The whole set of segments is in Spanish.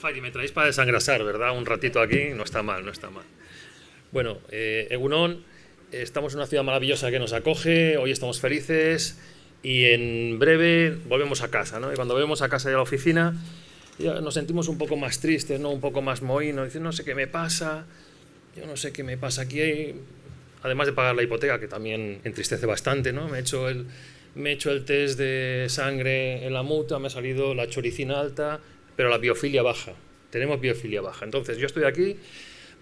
Fari, me traéis para desangrasar, ¿verdad? Un ratito aquí, no está mal, no está mal. Bueno, Egunon, estamos en una ciudad maravillosa que nos acoge, hoy estamos felices y en breve volvemos a casa, ¿no? Y cuando volvemos a casa y a la oficina, ya nos sentimos un poco más tristes, ¿no? Un poco más mohínos, dicen, no sé qué me pasa, yo no sé qué me pasa aquí, además de pagar la hipoteca, que también entristece bastante, ¿no? Me he hecho el test de sangre en la mutua, me ha salido la choricina alta, pero la biofilia baja. Tenemos biofilia baja. Entonces, yo estoy aquí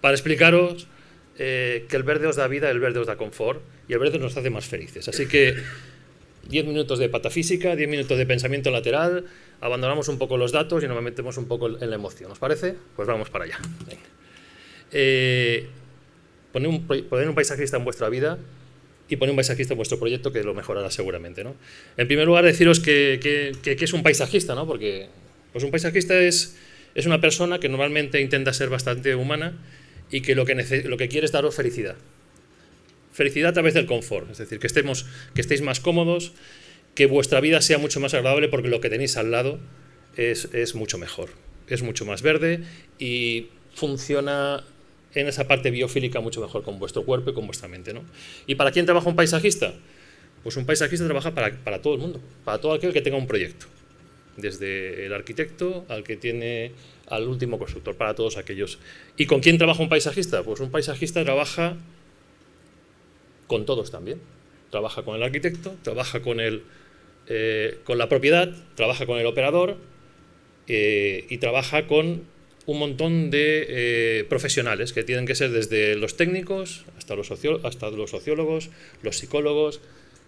para explicaros que el verde os da vida, el verde os da confort y el verde nos hace más felices. Así que 10 minutos de patafísica, 10 minutos de pensamiento lateral, abandonamos un poco los datos y nos metemos un poco en la emoción. ¿Os parece? Pues vamos para allá. Poner un paisajista en vuestra vida y poner un paisajista en vuestro proyecto que lo mejorará seguramente, ¿no? En primer lugar, deciros que es un paisajista, ¿no? Porque pues un paisajista es una persona que normalmente intenta ser bastante humana y que lo que quiere es daros felicidad. Felicidad a través del confort, es decir, que estéis más cómodos, que vuestra vida sea mucho más agradable porque lo que tenéis al lado es mucho mejor, es mucho más verde y funciona en esa parte biofílica mucho mejor con vuestro cuerpo y con vuestra mente, ¿no? ¿Y para quién trabaja un paisajista? Pues un paisajista trabaja para todo el mundo, para todo aquel que tenga un proyecto, desde el arquitecto al último constructor, para todos aquellos. ¿Y con quién trabaja un paisajista? Pues un paisajista trabaja con todos también. Trabaja con el arquitecto, trabaja con la propiedad, trabaja con el operador y trabaja con un montón de profesionales que tienen que ser desde los técnicos hasta los sociólogos, los psicólogos,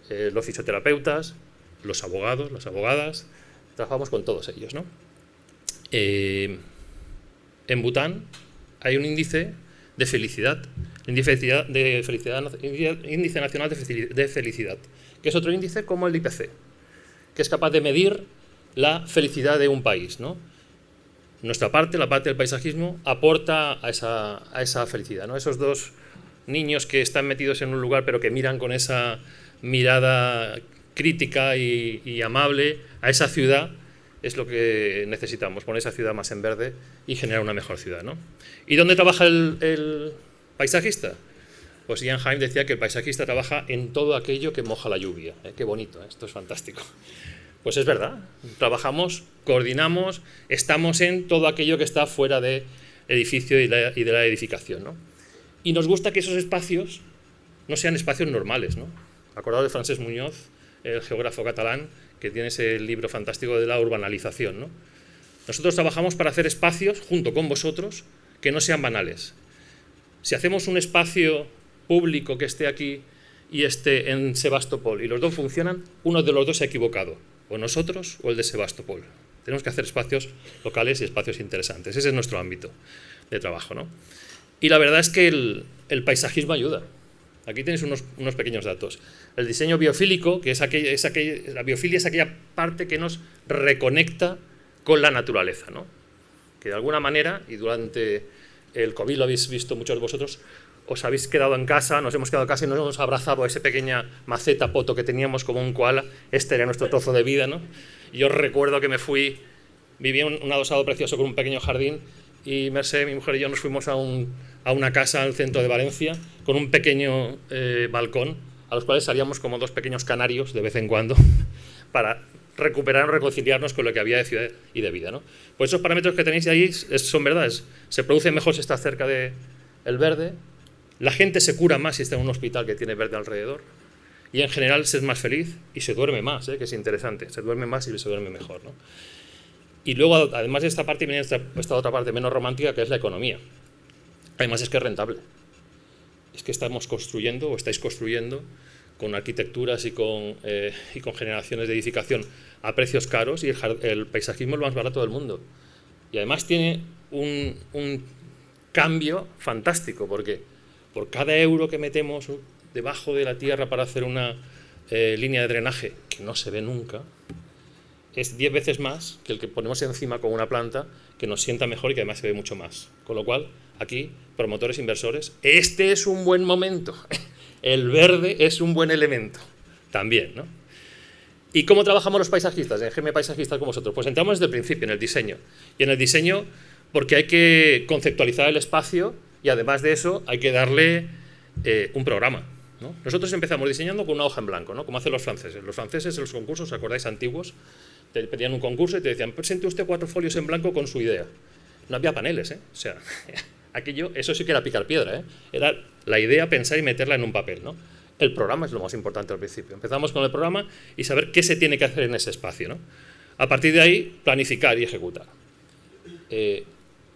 los fisioterapeutas, los abogados, las abogadas. Trabajamos con todos ellos, ¿no? En Bután hay un índice de felicidad, índice nacional de felicidad, que es otro índice como el IPC, que es capaz de medir la felicidad de un país, ¿no? Nuestra parte, la parte del paisajismo, aporta a esa felicidad, ¿no? Esos dos niños que están metidos en un lugar pero que miran con esa mirada crítica y amable a esa ciudad, es lo que necesitamos, poner esa ciudad más en verde y generar una mejor ciudad, ¿no? ¿Y dónde trabaja el paisajista? Pues Ian Haim decía que el paisajista trabaja en todo aquello que moja la lluvia. Qué bonito, esto es fantástico. Pues es verdad, trabajamos, coordinamos, estamos en todo aquello que está fuera del edificio y de la edificación, ¿no? Y nos gusta que esos espacios no sean espacios normales, ¿no? Acordaos de Francesc Muñoz, el geógrafo catalán, que tiene ese libro fantástico de la urbanalización, ¿no? Nosotros trabajamos para hacer espacios, junto con vosotros, que no sean banales. Si hacemos un espacio público que esté aquí y esté en Sebastopol y los dos funcionan, uno de los dos se ha equivocado, o nosotros o el de Sebastopol. Tenemos que hacer espacios locales y espacios interesantes. Ese es nuestro ámbito de trabajo, ¿no? Y la verdad es que el paisajismo ayuda. Aquí tenéis unos pequeños datos. El diseño biofílico, que la biofilia es aquella parte que nos reconecta con la naturaleza, ¿no? Que de alguna manera, y durante el COVID lo habéis visto muchos de vosotros, os habéis quedado en casa, nos hemos quedado en casa y nos hemos abrazado a esa pequeña maceta poto que teníamos como un koala. Este era nuestro trozo de vida, ¿no? Y yo recuerdo que viví un adosado precioso con un pequeño jardín y Mercè, mi mujer y yo nos fuimos a una casa al centro de Valencia con un pequeño balcón a los cuales salíamos como dos pequeños canarios de vez en cuando para recuperar o reconciliarnos con lo que había de ciudad y de vida, ¿no? Pues esos parámetros que tenéis ahí son verdades. Se produce mejor si está cerca del verde, la gente se cura más si está en un hospital que tiene verde alrededor y en general se es más feliz y se duerme más, que es interesante, se duerme más y se duerme mejor, ¿no? Y luego, además de esta parte, viene esta otra parte menos romántica, que es la economía. Además es que es rentable. Es que estamos construyendo, o estáis construyendo, con arquitecturas y con generaciones de edificación a precios caros, y el paisajismo es lo más barato del mundo. Y además tiene un cambio fantástico, porque por cada euro que metemos debajo de la tierra para hacer una línea de drenaje, que no se ve nunca, es 10 veces más que el que ponemos encima con una planta que nos sienta mejor y que además se ve mucho más. Con lo cual, aquí, promotores, inversores, este es un buen momento. El verde es un buen elemento también, ¿no? ¿Y cómo trabajamos los paisajistas, en GM Paisajistas con vosotros? Pues entramos desde el principio, en el diseño. Y en el diseño, porque hay que conceptualizar el espacio y además de eso hay que darle un programa, ¿no? Nosotros empezamos diseñando con una hoja en blanco, ¿no? Como hacen los franceses. Los franceses en los concursos, ¿os acordáis, antiguos? Te pedían un concurso y te decían, presente usted 4 folios en blanco con su idea. No había paneles, ¿eh? O sea, aquello, eso sí que era picar piedra, ¿eh? Era la idea pensar y meterla en un papel, ¿no? El programa es lo más importante al principio. Empezamos con el programa y saber qué se tiene que hacer en ese espacio, ¿no? A partir de ahí, planificar y ejecutar.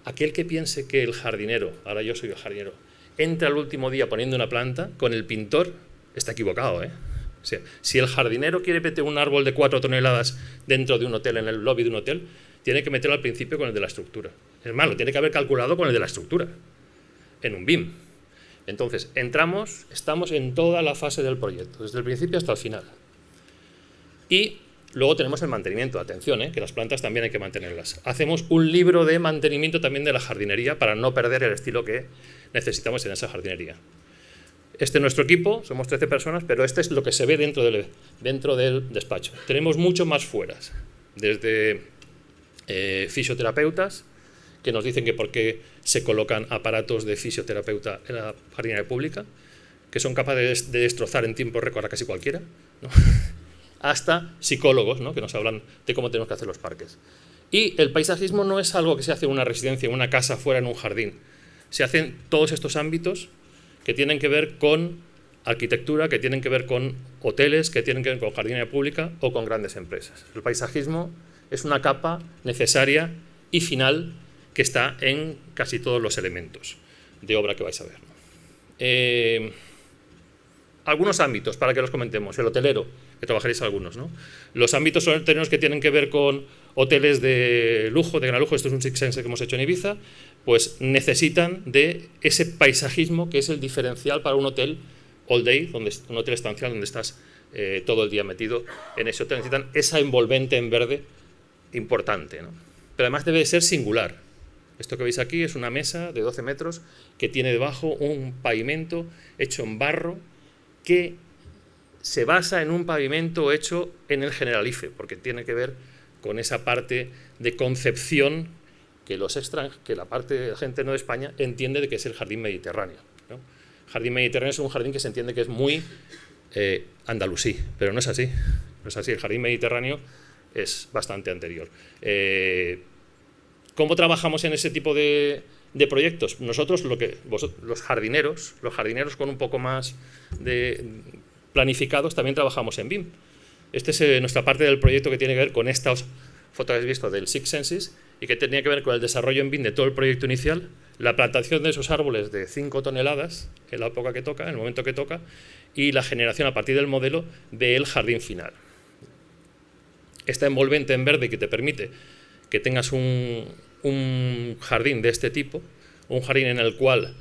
Aquel que piense que el jardinero, ahora yo soy el jardinero, entra el último día poniendo una planta con el pintor, está equivocado, ¿eh? O sea, si el jardinero quiere meter un árbol de 4 toneladas dentro de un hotel, en el lobby de un hotel, tiene que meterlo al principio con el de la estructura. Es más, lo tiene que haber calculado con el de la estructura, en un BIM. Entonces, estamos en toda la fase del proyecto, desde el principio hasta el final. Y luego tenemos el mantenimiento. Atención, que las plantas también hay que mantenerlas. Hacemos un libro de mantenimiento también de la jardinería para no perder el estilo que necesitamos en esa jardinería. Este es nuestro equipo, somos 13 personas, pero este es lo que se ve dentro del despacho. Tenemos mucho más fueras, desde fisioterapeutas, que nos dicen que por qué se colocan aparatos de fisioterapeuta en la jardinería pública, que son capaces de destrozar en tiempo récord a casi cualquiera, ¿no? Hasta psicólogos, ¿no? Que nos hablan de cómo tenemos que hacer los parques. Y el paisajismo no es algo que se hace en una residencia, en una casa, fuera, en un jardín. Se hacen todos estos ámbitos que tienen que ver con arquitectura, que tienen que ver con hoteles, que tienen que ver con jardinería pública o con grandes empresas. El paisajismo es una capa necesaria y final que está en casi todos los elementos de obra que vais a ver, ¿no? Algunos ámbitos para que los comentemos. El hotelero, que trabajaréis algunos, ¿no? Los ámbitos hoteleros que tienen que ver con hoteles de lujo, de gran lujo, esto es un Six Sense que hemos hecho en Ibiza, pues necesitan de ese paisajismo que es el diferencial para un hotel all day, un hotel estancial donde estás todo el día metido en ese hotel. Necesitan esa envolvente en verde importante, ¿no? Pero además debe ser singular. Esto que veis aquí es una mesa de 12 metros que tiene debajo un pavimento hecho en barro que se basa en un pavimento hecho en el Generalife, porque tiene que ver con esa parte de concepción que la parte de la gente no de España entiende de que es el jardín mediterráneo, ¿no? Jardín mediterráneo es un jardín que se entiende que es muy andalusí, pero no es así. No es así. El jardín mediterráneo es bastante anterior. ¿Cómo trabajamos en ese tipo de proyectos? Nosotros, los jardineros con un poco más de planificados, también trabajamos en BIM. Esta es nuestra parte del proyecto que tiene que ver con estas fotos que habéis visto del Six Senses y que tenía que ver con el desarrollo en BIM de todo el proyecto inicial, la plantación de esos árboles de 5 toneladas en la época que toca, en el momento que toca, y la generación a partir del modelo del jardín final. Esta envolvente en verde que te permite que tengas un jardín de este tipo, un jardín en el cual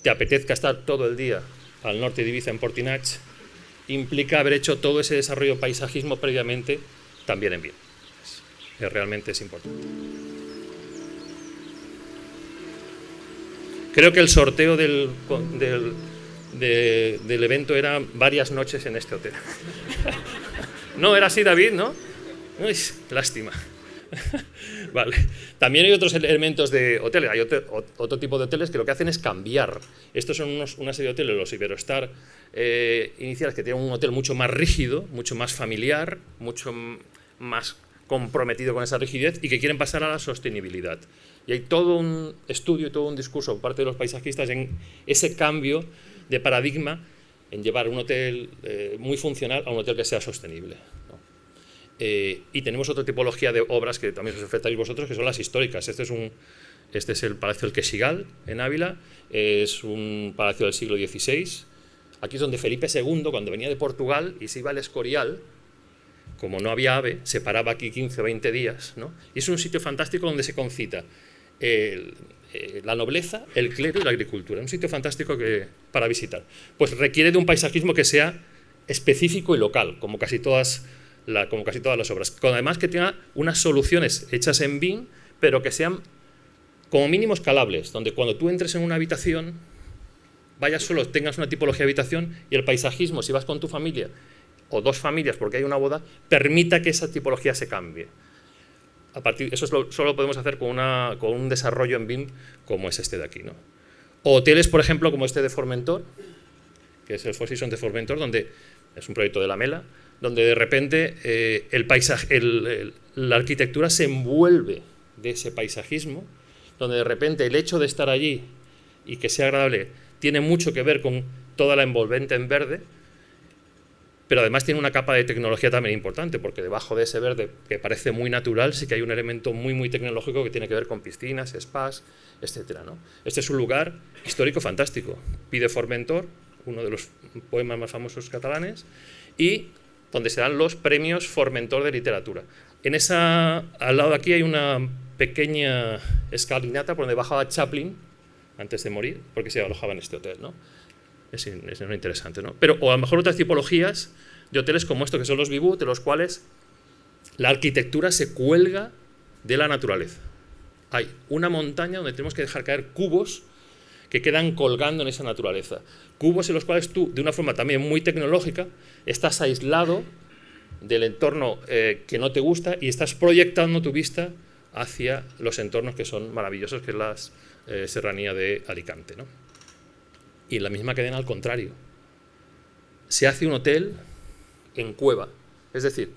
te apetezca estar todo el día al norte de Ibiza, en Portinach, implica haber hecho todo ese desarrollo paisajismo previamente también en BIM. Realmente es importante. Creo que el sorteo del evento era varias noches en este hotel. No, era así, David, ¿no? Uy, lástima. Vale. También hay otros elementos de hoteles. Hay otro tipo de hoteles que lo que hacen es cambiar. Estos son una serie de hoteles, los Iberostar iniciales, que tienen un hotel mucho más rígido, mucho más familiar, mucho más comprometido con esa rigidez y que quieren pasar a la sostenibilidad. Y hay todo un estudio y todo un discurso por parte de los paisajistas en ese cambio de paradigma en llevar un hotel muy funcional a un hotel que sea sostenible, ¿no? Y tenemos otra tipología de obras que también os enfrentáis vosotros, que son las históricas. Este es el Palacio del Queshigal, en Ávila. Es un palacio del siglo XVI. Aquí es donde Felipe II, cuando venía de Portugal y se iba al Escorial, como no había AVE, se paraba aquí 15 o 20 días, ¿no? Y es un sitio fantástico donde se concita la nobleza, el clero y la agricultura. Un sitio fantástico para visitar. Pues requiere de un paisajismo que sea específico y local, como casi todas las obras. Además que tenga unas soluciones hechas en BIM, pero que sean como mínimo escalables, donde cuando tú entres en una habitación, vayas solo, tengas una tipología de habitación y el paisajismo, si vas con tu familia o 2 familias porque hay una boda, permita que esa tipología se cambie. solo lo podemos hacer con un desarrollo en BIM como es este de aquí, ¿no? O hoteles, por ejemplo, como este de Formentor, que es el Four Seasons de Formentor, donde es un proyecto de la Mela, donde de repente el paisaje, la arquitectura se envuelve de ese paisajismo, donde de repente el hecho de estar allí y que sea agradable tiene mucho que ver con toda la envolvente en verde, pero además tiene una capa de tecnología también importante, porque debajo de ese verde, que parece muy natural, sí que hay un elemento muy, muy tecnológico que tiene que ver con piscinas, spas, etcétera, ¿no? Este es un lugar histórico fantástico. Pi de Formentor, uno de los poemas más famosos catalanes, y donde se dan los premios Formentor de literatura. Al lado de aquí hay una pequeña escalinata por donde bajaba Chaplin antes de morir, porque se alojaba en este hotel, ¿no? Es interesante, ¿no? Pero, o a lo mejor otras tipologías de hoteles como esto, que son los Vivú, de los cuales la arquitectura se cuelga de la naturaleza. Hay una montaña donde tenemos que dejar caer cubos que quedan colgando en esa naturaleza. Cubos en los cuales tú, de una forma también muy tecnológica, estás aislado del entorno que no te gusta y estás proyectando tu vista hacia los entornos que son maravillosos, que es la serranía de Alicante, ¿no? Y en la misma cadena, al contrario. Se hace un hotel en cueva. Es decir,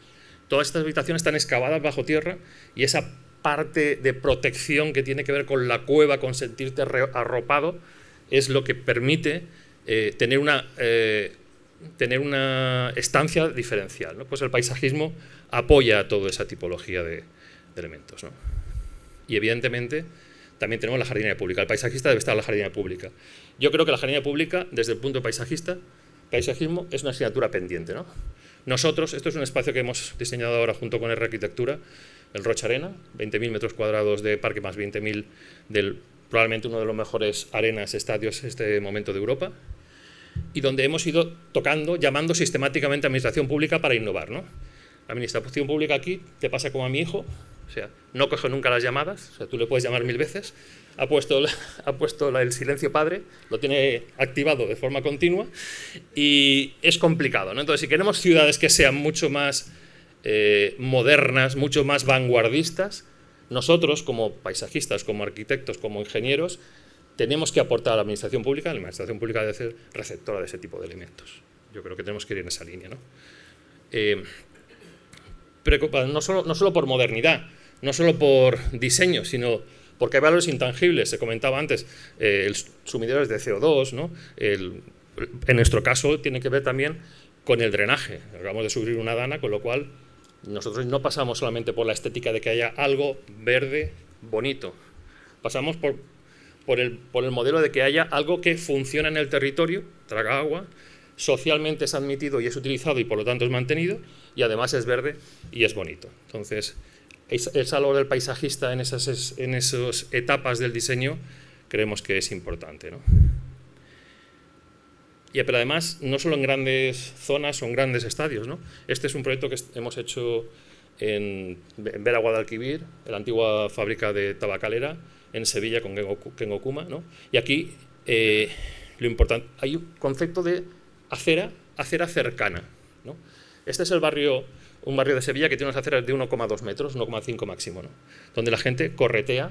todas estas habitaciones están excavadas bajo tierra y esa parte de protección que tiene que ver con la cueva, con sentirte arropado, es lo que permite tener una estancia diferencial, ¿no? Pues el paisajismo apoya toda esa tipología de elementos, ¿no? Y evidentemente también tenemos la jardinería pública. El paisajista debe estar en la jardinería pública. Yo creo que la jardinería pública, desde el punto paisajismo es una asignatura pendiente, ¿no? Nosotros, esto es un espacio que hemos diseñado ahora junto con R-Arquitectura, el Rocha Arena, 20.000 metros cuadrados de parque más 20.000 del probablemente uno de los mejores arenas, estadios en este momento de Europa, y donde hemos ido tocando, llamando sistemáticamente a administración pública para innovar, ¿no? La administración pública aquí te pasa como a mi hijo, o sea, no coge nunca las llamadas, o sea, tú le puedes llamar 1000 veces, ha puesto el silencio padre, lo tiene activado de forma continua y es complicado, ¿no? Entonces, si queremos ciudades que sean mucho más modernas, mucho más vanguardistas, nosotros como paisajistas, como arquitectos, como ingenieros, tenemos que aportar a la administración pública. La administración pública debe ser receptora de ese tipo de elementos. Yo creo que tenemos que ir en esa línea, ¿no? Preocupada no solo por modernidad, no solo por diseño, sino porque hay valores intangibles. Se comentaba antes, el sumidero de CO2, ¿no? En nuestro caso tiene que ver también con el drenaje. Acabamos de subir una dana, con lo cual nosotros no pasamos solamente por la estética de que haya algo verde bonito. Pasamos por el modelo de que haya algo que funciona en el territorio, traga agua, socialmente es admitido y es utilizado y por lo tanto es mantenido, y además es verde y es bonito. Entonces, esa labor del paisajista en esas etapas del diseño creemos que es importante, ¿no? Pero además, no solo en grandes zonas o en grandes estadios, ¿no? Este es un proyecto que hemos hecho en Vera Guadalquivir, en la antigua fábrica de tabacalera, en Sevilla con Kengo Kuma, ¿no? Y aquí lo importante, hay un concepto de acera cercana, ¿no? Este es un barrio de Sevilla que tiene unas aceras de 1,2 metros, 1,5 máximo, ¿no? Donde la gente corretea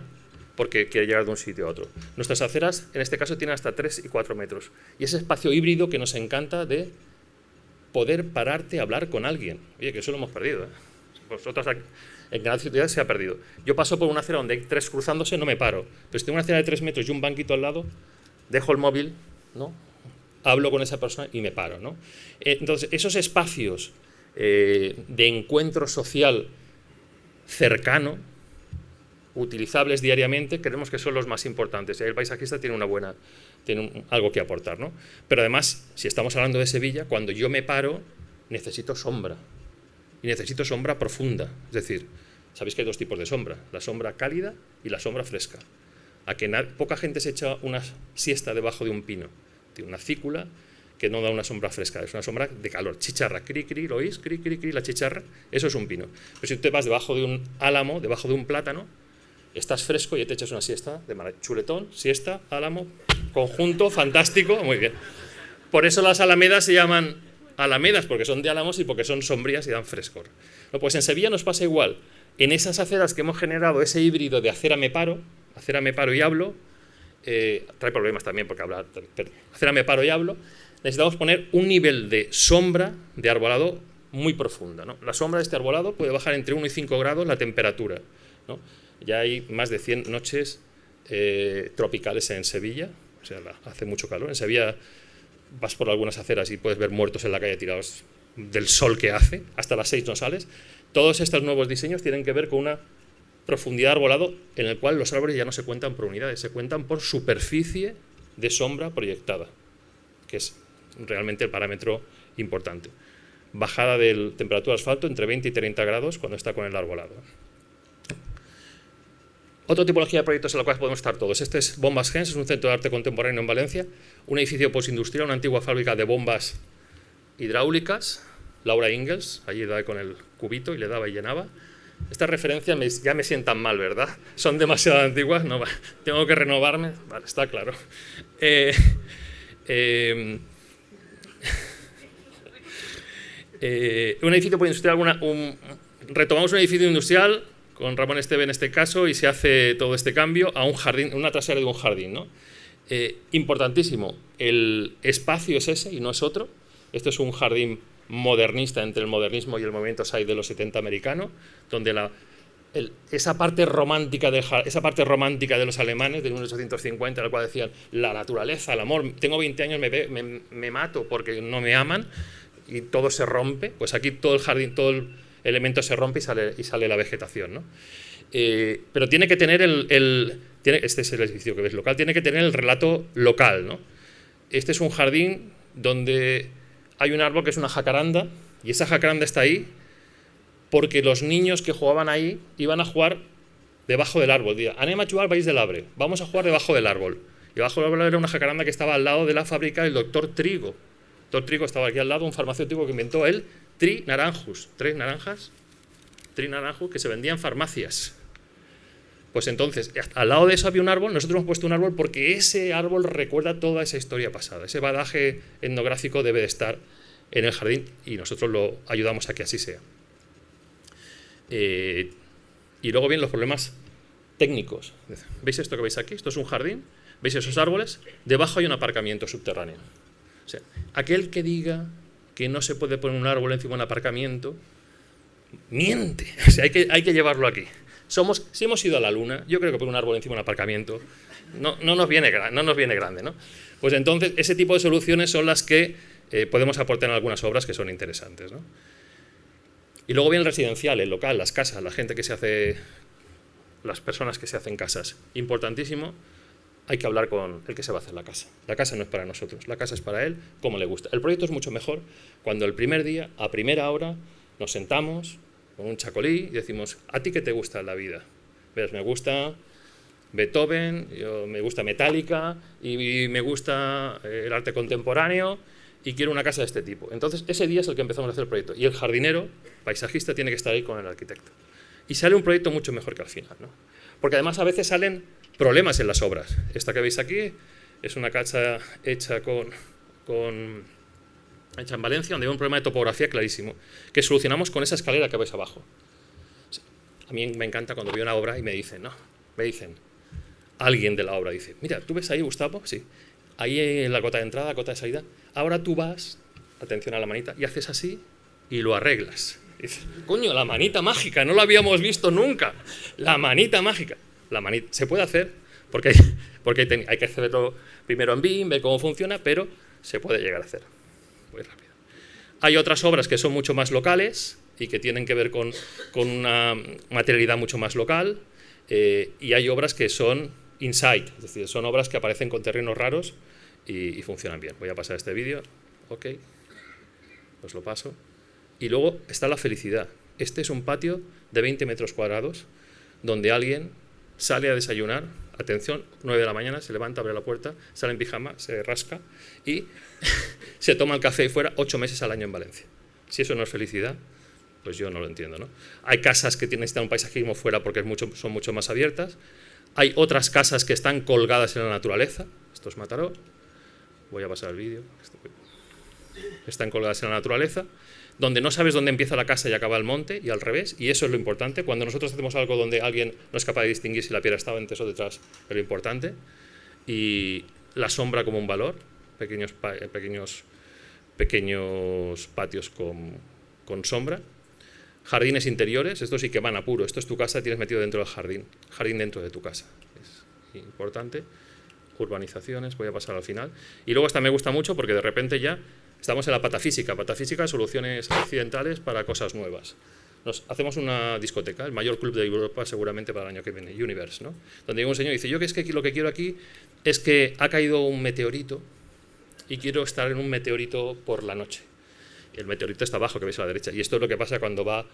porque quiere llegar de un sitio a otro. Nuestras aceras, en este caso, tienen hasta 3 y 4 metros. Y ese espacio híbrido que nos encanta de poder pararte a hablar con alguien. Oye, que eso lo hemos perdido, ¿eh? Vosotras en cada ciudad se ha perdido. Yo paso por una acera donde hay 3 cruzándose, no me paro. Pero si tengo una acera de 3 metros y un banquito al lado, dejo el móvil, ¿no? Hablo con esa persona y me paro, ¿no? Entonces, esos espacios de encuentro social cercano, utilizables diariamente, creemos que son los más importantes. El paisajista tiene algo que aportar, ¿no? Pero además, si estamos hablando de Sevilla, cuando yo me paro, necesito sombra. Y necesito sombra profunda. Es decir, sabéis que hay 2 tipos de sombra, la sombra cálida y la sombra fresca. A que poca gente se echa una siesta debajo de un pino, de una cícula que no da una sombra fresca, es una sombra de calor, chicharra, cri, cri, ¿lo oís? Cri, cri, cri, la chicharra, eso es un pino. Pero si tú te vas debajo de un álamo, debajo de un plátano, estás fresco y te echas una siesta de chuletón, siesta, álamo, conjunto, fantástico, muy bien. Por eso las alamedas se llaman alamedas, porque son de álamos y porque son sombrías y dan frescor. No, pues en Sevilla nos pasa igual. En esas aceras que hemos generado, ese híbrido de acera-me paro y hablo, trae problemas también porque acera-me paro y hablo, necesitamos poner un nivel de sombra de arbolado muy profunda, ¿no? La sombra de este arbolado puede bajar entre 1 y 5 grados la temperatura, ¿no? Ya hay más de 100 noches tropicales en Sevilla, o sea, hace mucho calor. En Sevilla vas por algunas aceras y puedes ver muertos en la calle tirados del sol que hace, hasta las 6 no sales. Todos estos nuevos diseños tienen que ver con una profundidad de arbolado en el cual los árboles ya no se cuentan por unidades, se cuentan por superficie de sombra proyectada, que es realmente el parámetro importante. Bajada de temperatura de asfalto entre 20 y 30 grados cuando está con el arbolado. Otra tipología de proyectos en la cual podemos estar todos. Este es Bombas Gens, es un centro de arte contemporáneo en Valencia, un edificio postindustrial, una antigua fábrica de bombas hidráulicas. Laura Ingalls, allí daba con el cubito y le daba y llenaba. Estas referencias ya me sientan mal, ¿verdad? Son demasiado antiguas, no, tengo que renovarme, vale, está claro. Un edificio postindustrial, retomamos un edificio industrial con Ramón Esteve en este caso, y se hace todo este cambio a un jardín, una trasera de un jardín, ¿no? Importantísimo, el espacio es ese y no es otro. Esto es un jardín modernista entre el modernismo y el movimiento Psy de los 70 americano, donde esa parte romántica de los alemanes de 1850, en la cual decían la naturaleza, el amor, tengo 20 años, me mato porque no me aman, y todo se rompe, pues aquí todo el jardín, todo el elemento se rompe y sale la vegetación, ¿no? Pero tiene que tener este es el edificio que ves local, tiene que tener el relato local, ¿no? Este es un jardín donde hay un árbol que es una jacaranda, y esa jacaranda está ahí porque los niños que jugaban ahí iban a jugar debajo del árbol. Anem a jugar baix de l'arbre, vamos a jugar debajo del árbol. Y debajo del árbol era una jacaranda que estaba al lado de la fábrica del doctor Trigo. El doctor Trigo estaba aquí al lado, un farmacéutico que inventó el Tri-naranjus, 3 naranjas, Tri-naranjus, que se vendía en farmacias. Pues entonces, al lado de eso había un árbol, nosotros hemos puesto un árbol porque ese árbol recuerda toda esa historia pasada. Ese bagaje etnográfico debe de estar en el jardín y nosotros lo ayudamos a que así sea. Y luego vienen los problemas técnicos. ¿Veis esto que veis aquí? Esto es un jardín, ¿veis esos árboles? Debajo hay un aparcamiento subterráneo. O sea, aquel que diga que no se puede poner un árbol encima de un aparcamiento, miente. O sea, hay que llevarlo aquí. Si hemos ido a la luna, yo creo que poner un árbol encima de un aparcamiento no nos viene grande, ¿no? Pues entonces, ese tipo de soluciones son las que podemos aportar en algunas obras que son interesantes, ¿no? Y luego viene el residencial, el local, las casas, la gente que se hace, las personas que se hacen casas. Importantísimo, hay que hablar con el que se va a hacer la casa. La casa no es para nosotros, la casa es para él, como le gusta. El proyecto es mucho mejor cuando el primer día, a primera hora, nos sentamos con un chacolí y decimos, ¿a ti qué te gusta en la vida? ¿Ves? Me gusta Beethoven, me gusta Metallica y me gusta el arte contemporáneo y quiero una casa de este tipo. Entonces, ese día es el que empezamos a hacer el proyecto. Y el jardinero, paisajista, tiene que estar ahí con el arquitecto. Y sale un proyecto mucho mejor que al final, ¿no? Porque además a veces salen problemas en las obras. Esta que veis aquí es una casa hecha hecha en Valencia, donde hay un problema de topografía clarísimo, que solucionamos con esa escalera que veis abajo. A mí me encanta cuando veo una obra y me dicen, alguien de la obra dice, mira, ¿tú ves ahí, Gustavo? Sí. Ahí en la cota de entrada, cota de salida, ahora tú vas, atención a la manita, y haces así y lo arreglas. Y dices, coño, la manita mágica, no la habíamos visto nunca. La manita mágica. Se puede hacer, porque hay que hacerlo primero en BIM, ver cómo funciona, pero se puede llegar a hacer. Muy rápido. Hay otras obras que son mucho más locales y que tienen que ver con una materialidad mucho más local, y hay obras que son inside, es decir, son obras que aparecen con terrenos raros y funcionan bien. Voy a pasar este vídeo, ok, os lo paso. Y luego está la felicidad. Este es un patio de 20 metros cuadrados donde alguien sale a desayunar, atención, 9 de la mañana, se levanta, abre la puerta, sale en pijama, se rasca y se toma el café fuera 8 meses al año en Valencia. Si eso no es felicidad, pues yo no lo entiendo, ¿no? Hay casas que necesitan un paisajismo fuera porque son mucho más abiertas. Hay otras casas que están colgadas en la naturaleza. Esto es Mataró. Voy a pasar el vídeo. están colgadas en la naturaleza, donde no sabes dónde empieza la casa y acaba el monte, y al revés, y eso es lo importante. Cuando nosotros hacemos algo donde alguien no es capaz de distinguir si la piedra estaba antes o detrás, es lo importante. Y la sombra como un valor, pequeños patios con sombra. Jardines interiores, esto sí que van a puro. Esto es tu casa, tienes metido dentro del jardín. Jardín dentro de tu casa, es importante. Urbanizaciones, voy a pasar al final. Y luego esta me gusta mucho porque de repente ya estamos en la patafísica. Patafísica, soluciones accidentales para cosas nuevas. Hacemos una discoteca, el mayor club de Europa seguramente para el año que viene, Universe, ¿no? Donde llega un señor y dice, yo que es que lo que quiero aquí es que ha caído un meteorito y quiero estar en un meteorito por la noche. Y el meteorito está abajo, que veis a la derecha. Y esto es lo que pasa cuando va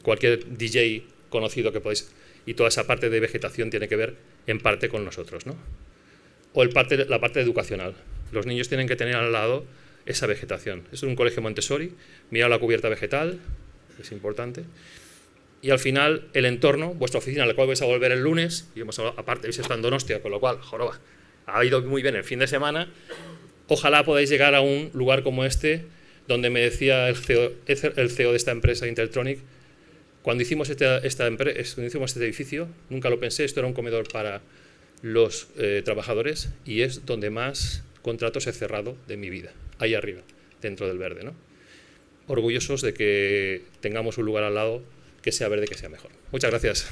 cualquier DJ conocido que podéis... Y toda esa parte de vegetación tiene que ver en parte con nosotros, ¿no? O la parte educacional. Los niños tienen que tener al lado esa vegetación. Esto es un colegio Montessori, mira la cubierta vegetal, es importante. Y al final, el entorno, vuestra oficina, a la cual vais a volver el lunes, y aparte habéis estado en Donostia, con lo cual, joroba, ha ido muy bien el fin de semana. Ojalá podáis llegar a un lugar como este, donde me decía el CEO de esta empresa, Intertronic, cuando hicimos este edificio, nunca lo pensé, esto era un comedor para los trabajadores y es donde más contratos he cerrado de mi vida, ahí arriba, dentro del verde, ¿no? Orgullosos de que tengamos un lugar al lado que sea verde, que sea mejor. Muchas gracias.